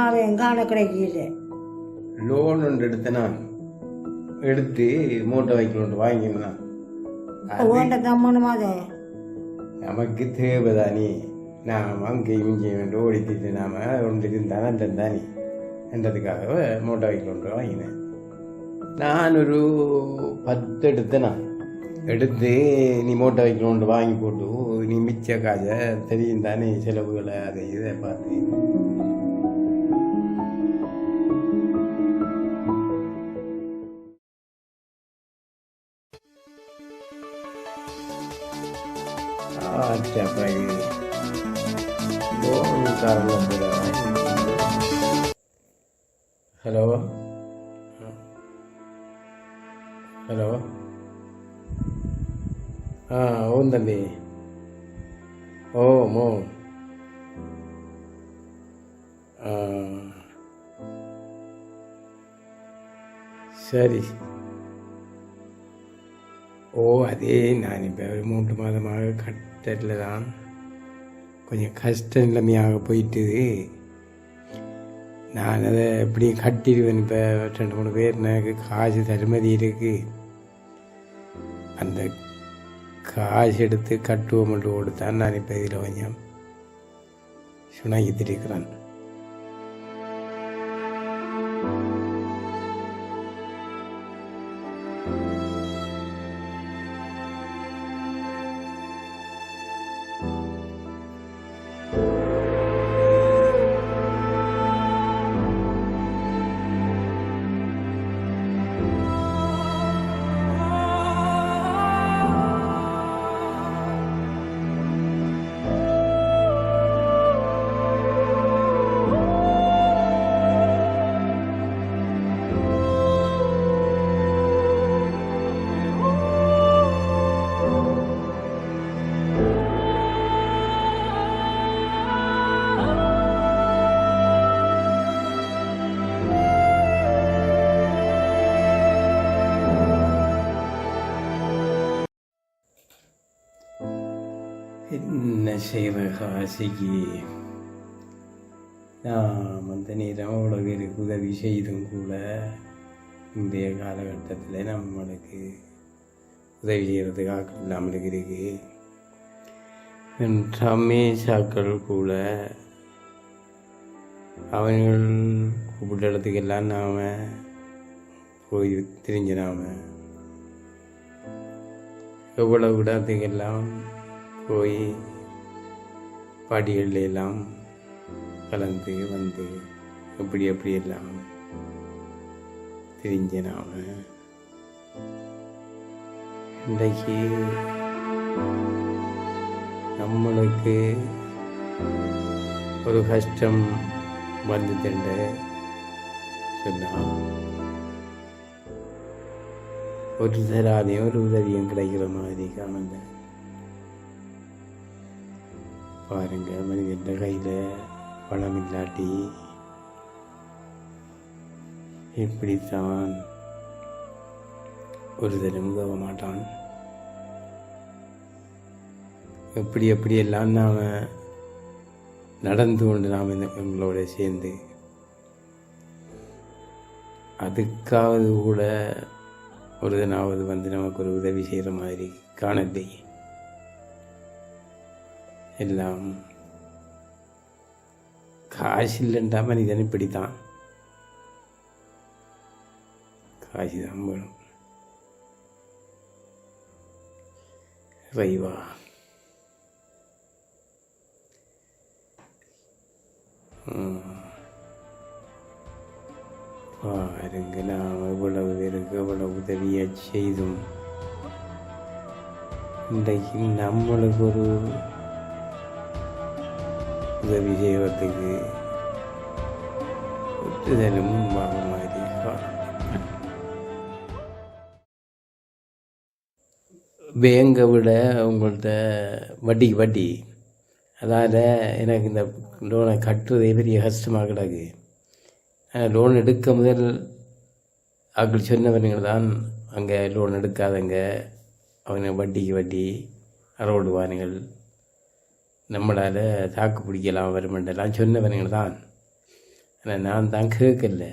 அம்மாவை எங்கான கிடைக்கல. லோன் ஒன்று எடுத்தேனா, எடுத்து மூட்டை வைக்கணும் வாங்கினா நமக்கு தேவைதானே. நாம் அங்கேயும் இங்கேயும் ஓடிட்டு நாம ஒன்று இருந்தாலும் தந்தானே என்றதுக்காக மூட்டை வைக்கணும் வாங்கினேன். நான் ஒரு 10 எடுத்தேனா, எடுத்து நீ மூட்டை வைக்கணும்னு வாங்கி போட்டு நீ மிச்ச காசை தெரியும் தானே செலவுகளை அதை இதை பார்த்து ஹலோ ஹலோ అవును தம்பி. ஓ சரி. அதே நான் இப்போ ஒரு 3 மாதமாக கட்டலில் தான் கொஞ்சம் கஷ்ட நிலைமையாக போயிட்டுது. நான் அதை எப்படி கட்டிடுவேன். இப்போ 2-3 பேர் எனக்கு காசு தருமதி இருக்குது. அந்த காசு எடுத்து கட்டுவோம் என்று கொடுத்தான். நான் இப்போ இதில் கொஞ்சம் சுணங்கித்திருக்கிறேன். என்ன செய்வ காசிக்கு நாம் அந்த நேரம் அவ்வளோ பேருக்கு உதவி செய்தும் கூட இன்றைய காலகட்டத்தில் நம்மளுக்கு உதவி செய்கிறதுக்கு ஆக்கள் இல்லாமல் இருக்கு. ரமேஷாக்கள் கூட அவங்கள் கூப்பிட்ட இடத்துக்கெல்லாம் நாம் போய் தெரிஞ்ச நாம் எவ்வளவு இடத்துக்கெல்லாம் போய் பாடிகள் எல்லாம் கலந்து வந்து எப்படியெல்லாம் தெரிஞ்ச நாம இன்றைக்கு நம்மளுக்கு ஒரு கஷ்டம் வந்துட்டு சொன்னால் ஒரு தராதையும் ஒரு உதவியும் கிடைக்கிற மாதிரி காணல. பாருங்க, மனிதன் கையில் பணம் இல்லாட்டி இப்படித்தான் ஒரு தரம் உதவ மாட்டான். எப்படியெல்லாம் நாம் நடந்து கொண்டு நாம் எங்களோட சேர்ந்து அதுக்காவது கூட ஒரு தினாவது வந்து நமக்கு ஒரு உதவி செய்கிற மாதிரி காணலை. எல்லாம் காசு இல்லைன்றா மனிதன் இப்படித்தான். காசு தான் வேணும். ரைவா பாருங்க, நாம் எவ்வளவு பேருக்கு எவ்வளவு உதவியை செய்தும் இன்றைக்கு நம்மளுக்கு ஒரு உதவி செய்வதற்கு ஒற்றுதலும் முன்பாக மாதிரி பேங்கை விட உங்கள்கிட்ட வட்டி அதால் எனக்கு இந்த லோனை கட்டுறதே பெரிய கஷ்டமாக கிடக்கு. லோன் எடுக்க முதல் ஆக்கள் சொன்னவர்கள் தான் அங்கே லோன் எடுக்காதங்க, அவங்க வட்டிக்கு அறவிடுவானுங்கள், நம்மளால் தாக்கு பிடிக்கலாம் வருமெண்டெல்லாம் சொன்னவர்கள் தான். ஆனால் நான் தான் கேட்கல.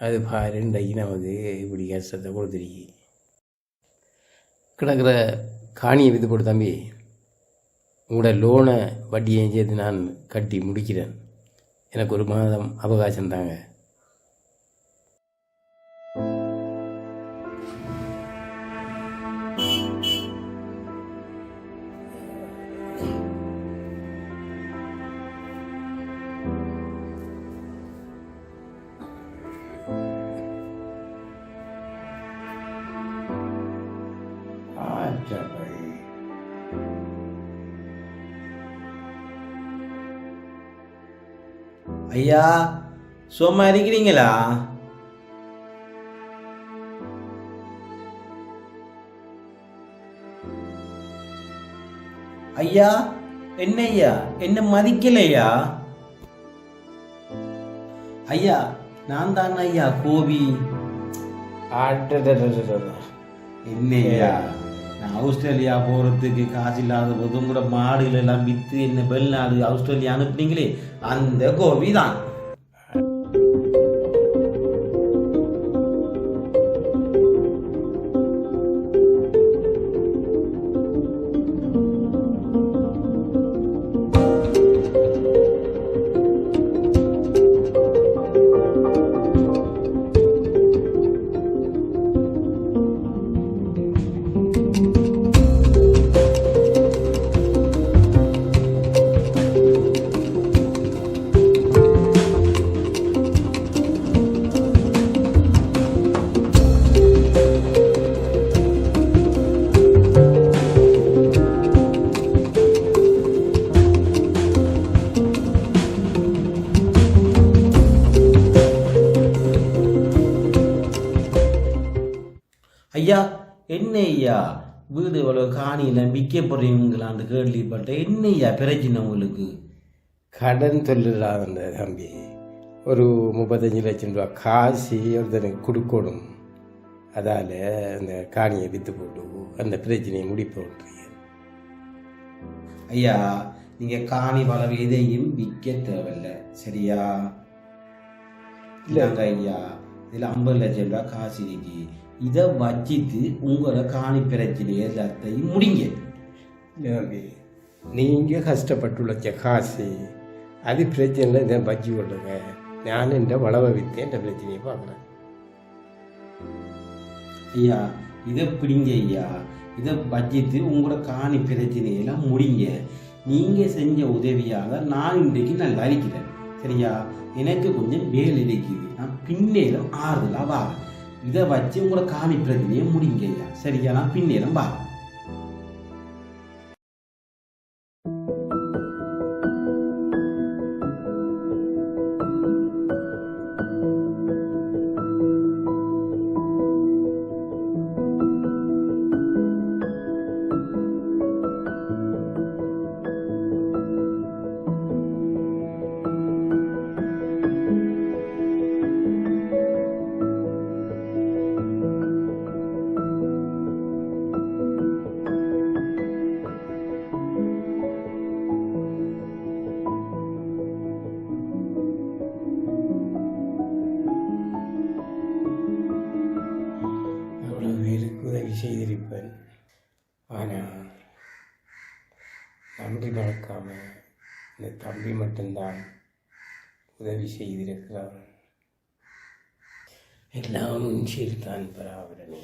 அது பாரு இன்றைக்கு நமக்கு இப்படி கஷ்டத்தை கொடுத்துருக்கி கிடக்கிற காணியை வித்து போட்டு தம்பி, உங்களோட லோனை வட்டியையும் சேர்த்து நான் கட்டி முடிக்கிறேன். எனக்கு ஒரு மாதம் அவகாசம் தாங்க. ஐயா, சும்மா இருக்கிறீங்களா? ஐயா, என்ன ஐயா, என்ன மதிக்கலையா? ஐயா, நான் தான் ஐயா கோபி. என்ன ஐயா, நான் ஆஸ்திரேலியா போறதுக்கு காசு இல்லாத போதும் கூட மாடுகள் எல்லாம் வித்து என்ன வெளிநாடு ஆஸ்திரேலியா அனுப்புனீங்களே, அந்த கோபி தான். ஐயா, என்ன ஐயா வீடு இவ்வளவு காணியில விற்க போறீங்களான்னு கேள்விப்பட்டேன். என்ன ஐயா பிரச்சனை உங்களுக்கு? கடன் சொல்லுறாங்க தம்பி, ஒரு 35 லட்சம் ரூபா காசு ஒருத்தனுக்கு கொடுக்கணும். அதால் அந்த காணியை விற்று போட்டு அந்த பிரச்சனையை முடிப்போன்றீங்க. ஐயா, நீங்க காணி வளவு எதையும் விற்க தேவையில்லை, சரியா? இல்லைங்க ஐயா, இதில் 50 லட்சம் ரூபா காசு இருக்கு. இதை வச்சிட்டு உங்களை காணி பிரச்சனையை எல்லாத்தையும் முடிங்க. நீங்கள் கஷ்டப்பட்டுள்ள காசு அது பிரச்சனை இதை வச்சு கொள்ளுங்க. நான் இந்த வளவை விற்று இந்த பிரச்சனையை பார்க்குறேன். ஐயா, இதை பிடிங்க ஐயா, இதை வச்சிட்டு உங்களோட காணி பிரச்சனையெல்லாம் முடிங்க. நீங்கள் செஞ்ச உதவியாக நான் இன்றைக்கு நல்லா இருக்கிறேன், சரியா? எனக்கு கொஞ்சம் வேலை இருக்குது, நான் பின்னேலும் ஆறுதலாக வாரேன். இதை வச்சு உங்களோட காணி பிரச்சனையை முடிங்க ஐயா, சரியா? நான் பின்னேலும் வாரேன். உதவி செய்திருப்பேன். ஆனால் நன்றி மறக்காமல் இந்த தம்பி மட்டும்தான் உதவி செய்திருக்கிறான். எல்லாம் உன் சீர்தான் பராபரணி.